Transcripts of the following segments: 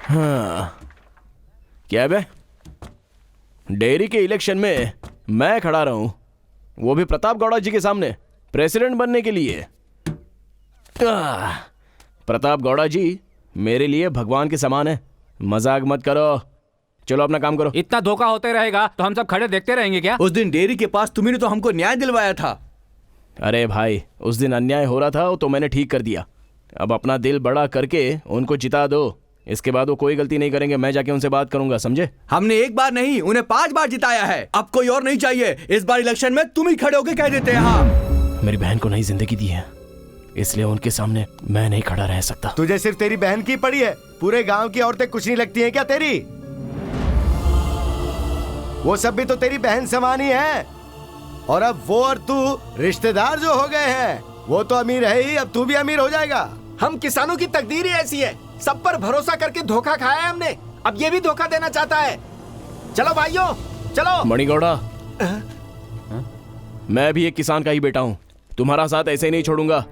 हाँ, क्या बे? डेयरी के इलेक्शन में मैं खड़ा रहा हूं, वो भी प्रताप गौड़ा जी के सामने प्रेसिडेंट बनने के लिए। प्रताप गौड़ा जी मेरे लिए भगवान के समान है, मजाक मत करो। चलो अपना काम करो। इतना धोखा होते रहेगा तो हम सब खड़े देखते रहेंगे क्या? उस दिन डेयरी के पास तुम्ही ने तो हमको न्याय दिलवाया था। अरे भाई, उस दिन अन्याय हो रहा था तो मैंने ठीक कर दिया। अब अपना दिल बड़ा करके उनको जिता दो, इसके बाद वो कोई गलती नहीं करेंगे। मैं जाके उनसे बात करूंगा, समझे? हमने एक बार नहीं, उन्हें 5 बार जिताया है। अब कोई और नहीं चाहिए। इस बार इलेक्शन में तुम ही खड़े होके कह देते हैं। हाँ, मेरी बहन को नई जिंदगी दी है, इसलिए उनके सामने मैं नहीं खड़ा रह सकता। तुझे सिर्फ तेरी बहन की पड़ी है, पूरे गांव की औरतें कुछ नहीं लगती हैं क्या तेरी? वो सब भी तो तेरी बहन समान ही है। और अब वो और तू रिश्तेदार जो हो गए हैं, वो तो अमीर है ही, अब तू भी अमीर हो जाएगा। हम किसानों की तकदीर ही ऐसी है, सब पर भरोसा करके धोखा खाया है हमने, अब ये भी धोखा देना चाहता है। चलो भाइयों, चलो। मणिगौड़ा, मैं भी एक किसान का ही बेटा हूँ, तुम्हारा साथ ऐसे ही नहीं छोड़ूंगा।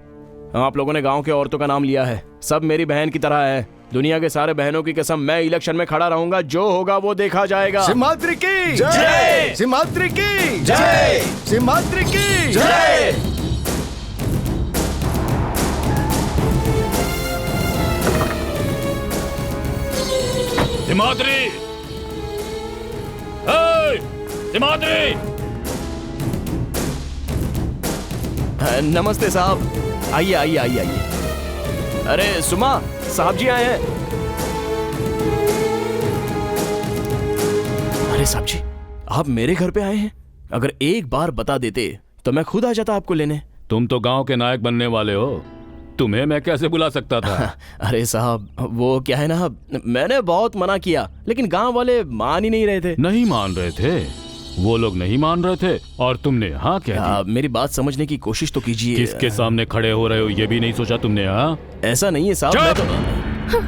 आप लोगों ने गांव के औरतों का नाम लिया है, सब मेरी बहन की तरह है। दुनिया के सारे बहनों की कसम, मैं इलेक्शन में खड़ा रहूंगा, जो होगा वो देखा जाएगा। सिंहाद्री की जय! सिंहाद्री की जय! सिंहाद्री की जय! सिंहाद्री! सिंहाद्री! नमस्ते साहब, आइए आइए आइए आइए। अरे सुमा, साहब जी आए हैं। अरे साहब जी, आप मेरे घर पे आए हैं? अगर एक बार बता देते तो मैं खुद आ जाता आपको लेने। तुम तो गांव के नायक बनने वाले हो, तुम्हें मैं कैसे बुला सकता था? अरे साहब, वो क्या है ना, मैंने बहुत मना किया लेकिन गांव वाले मान ही नहीं रहे थे। नहीं मान रहे थे? वो लोग नहीं मान रहे थे और तुमने हाँ कह दी? मेरी बात समझने की कोशिश तो कीजिए। किसके सामने खड़े हो रहे हो ये भी नहीं सोचा तुमने? हाँ, ऐसा नहीं है साहब, मैं तो...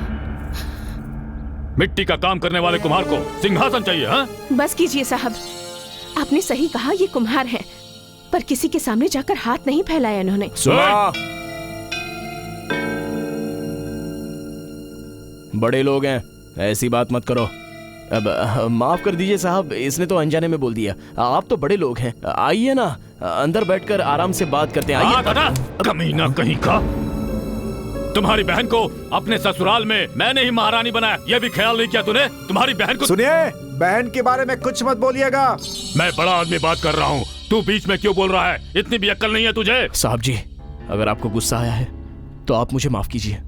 मिट्टी का काम करने वाले कुम्हार को सिंहासन चाहिए? हाँ, बस कीजिए साहब, आपने सही कहा, ये कुम्हार हैं, पर किसी के सामने जाकर हाथ नहीं फैलाया इन्होंने। सुना, बड़े लोग हैं, ऐसी बात मत करो। अब माफ कर दीजिए साहब, इसने तो अनजाने में बोल दिया। आप तो बड़े लोग हैं, आइए ना, अंदर बैठकर आराम से बात करते हैं। आइए। दादा, कमीना कहीं का, तुम्हारी बहन को अपने ससुराल में मैंने ही महारानी बनाया, ये भी ख्याल नहीं किया तूने? तुम्हारी बहन को... सुनिए, बहन के बारे में कुछ मत बोलिएगा। मैं बड़ा आदमी बात कर रहा हूँ, तू बीच में क्यों बोल रहा है? इतनी भी अक्ल नहीं है तुझे? साहब जी, अगर आपको गुस्सा आया है तो आप मुझे माफ कीजिए।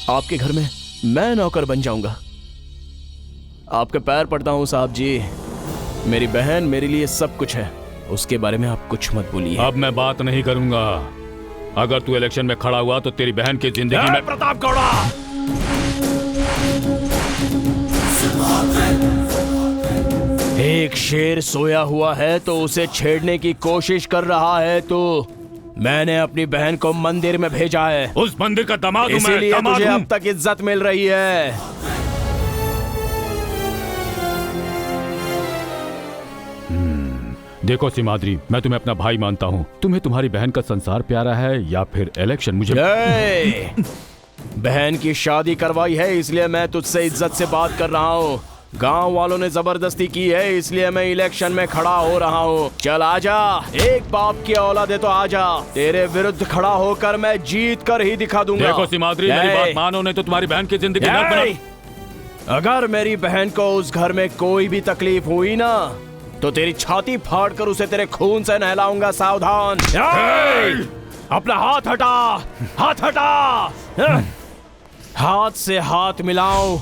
आपके घर में मैं नौकर बन जाऊंगा। आपके पैर पड़ता हूँ साहब जी, मेरी बहन मेरे लिए सब कुछ है, उसके बारे में आप कुछ मत बोलिए। अब मैं बात नहीं करूंगा। अगर तू इलेक्शन में खड़ा हुआ तो तेरी बहन की जिंदगी में... प्रताप गौड़ा! एक शेर सोया हुआ है तो उसे छेड़ने की कोशिश कर रहा है तो मैंने अपनी बहन को मंदिर में भेजा है। उस मंदिर का दामाद हूं मैं, इसीलिए मुझे अब तक इज्जत मिल रही है। देखो सिंहाद्री, मैं तुम्हें अपना भाई मानता हूँ। तुम्हें तुम्हारी बहन का संसार प्यारा है या फिर इलेक्शन? मुझे बहन की शादी करवाई है इसलिए मैं तुझसे इज्जत से बात कर रहा हूँ। गांव वालों ने जबरदस्ती की है इसलिए मैं इलेक्शन में खड़ा हो रहा हूँ। चल आजा, एक बाप की औलाद है तो आजा, तेरे विरुद्ध खड़ा होकर मैं जीत कर ही दिखा दूंगा। देखो सिंहाद्री, मेरी बात मानो नहीं तो तुम्हारी बहन की जिंदगी नर्क बना। अगर मेरी बहन को उस घर में कोई भी तकलीफ हुई ना तो तेरी छाती फाड़ कर उसे तेरे खून से नहलाऊंगा। सावधान! अपना हाथ हटा, हाथ हटा। हाथ से हाथ मिलाऊं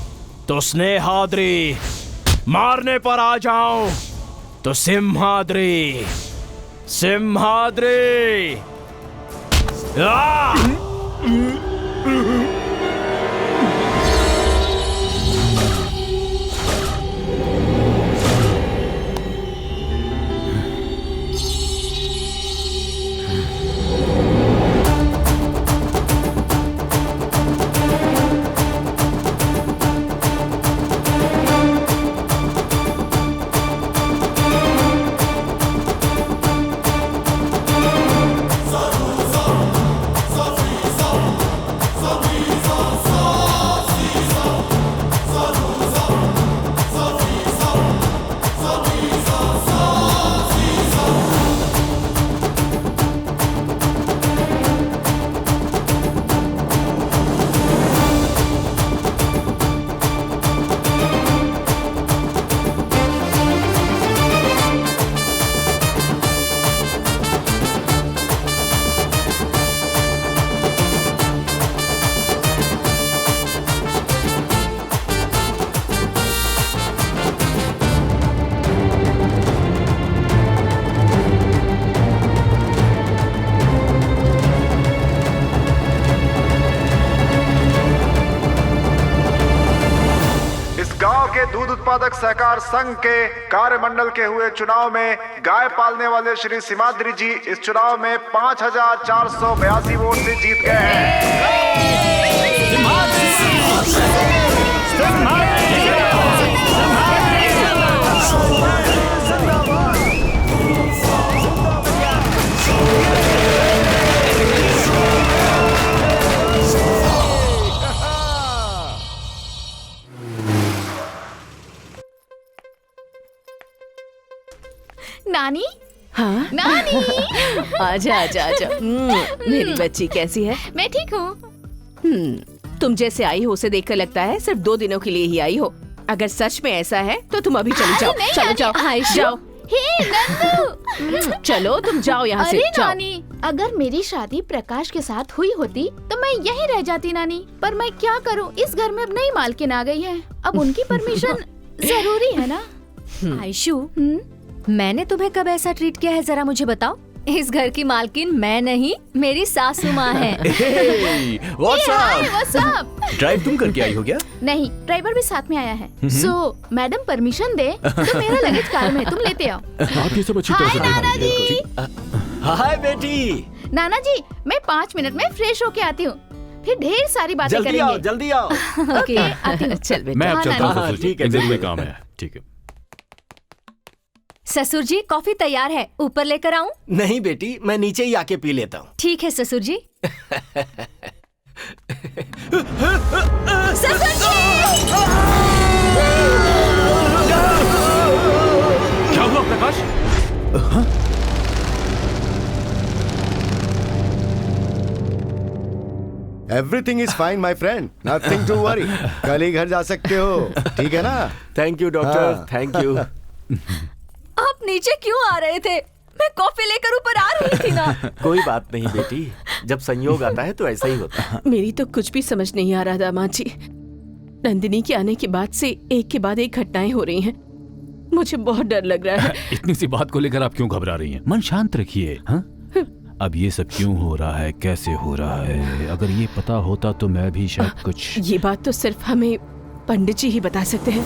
तो स्नेहाद्री, मारने पर आ जाऊं तो सिंहाद्री, सिंहाद्री। उत्पादक सहकार संघ के कार्यमंडल के हुए चुनाव में गाय पालने वाले श्री सिमाद्री जी इस चुनाव में 5482 वोट से जीत गए हैं। नानी, हाँ नानी। आजा आजा आजा। मेरी बच्ची कैसी है? मैं ठीक हूँ। तुम जैसे आई हो उसे देखकर लगता है सिर्फ 2 दिनों के लिए ही आई हो। अगर सच में ऐसा है तो तुम अभी चली जाओ। नहीं, चलो नानी, जाओ जाओ। हे नंदू। चलो तुम जाओ यहाँ से। अरे जाओ। नानी, अगर मेरी शादी प्रकाश के साथ हुई होती तो मैं यहीं रह जाती नानी। पर मैं क्या करूँ, इस घर में अब नई मालकिन आ गई है, अब उनकी परमिशन जरूरी है ना। आयशु, मैंने तुम्हें कब ऐसा ट्रीट किया है, जरा मुझे बताओ। इस घर की मालकिन मैं नहीं, मेरी सासू माँ है। What's up? ड्राइव तुम करके आई हो क्या? नहीं, ड्राइवर भी साथ में आया है। सो मैडम परमिशन दे तो मेरा लगेज कार में, तुम लेते आओ। आप ये सब अच्छी तरह हाय से नाना जी। हाय बेटी। नाना जी, मैं 5 मिनट में फ्रेश होके आती हूँ, फिर ढेर सारी बातें जल्दी आओ, करेंगे। जल्दी आओ। ओके, आती हूँ। चल बेटा। मैं अब हाँ, चलता हूँ नानी। ससुर जी, ठीक है, एक जरूरी ठीक है। काम है। ठीक है। ससुर जी, कॉफी तैयार है, ऊपर लेकर आऊं? नहीं बेटी, मैं नीचे ही आके पी लेता हूँ। ठीक है ससुर जी। ससुर जी! क्या हुआ Prakash? Everything is fine my friend, nothing to worry. कल ही घर जा सकते हो, ठीक है ना? Thank you doctor, thank you. आप नीचे क्यों आ रहे थे? मैं कॉफी लेकर ऊपर आ रही थी ना। कोई बात नहीं बेटी, जब संयोग आता है तो ऐसा ही होता है। मेरी तो कुछ भी समझ नहीं आ रहा दामाद जी। नंदिनी के आने के बाद से एक के बाद एक घटनाएं हो रही हैं। मुझे बहुत डर लग रहा है। इतनी सी बात को लेकर आप क्यों घबरा रही हैं? मन शांत रखिए। हाँ? अब ये सब क्यों हो रहा है, कैसे हो रहा है, अगर ये पता होता तो मैं भी शायद कुछ। ये बात तो सिर्फ हमें पंडित जी ही बता सकते हैं।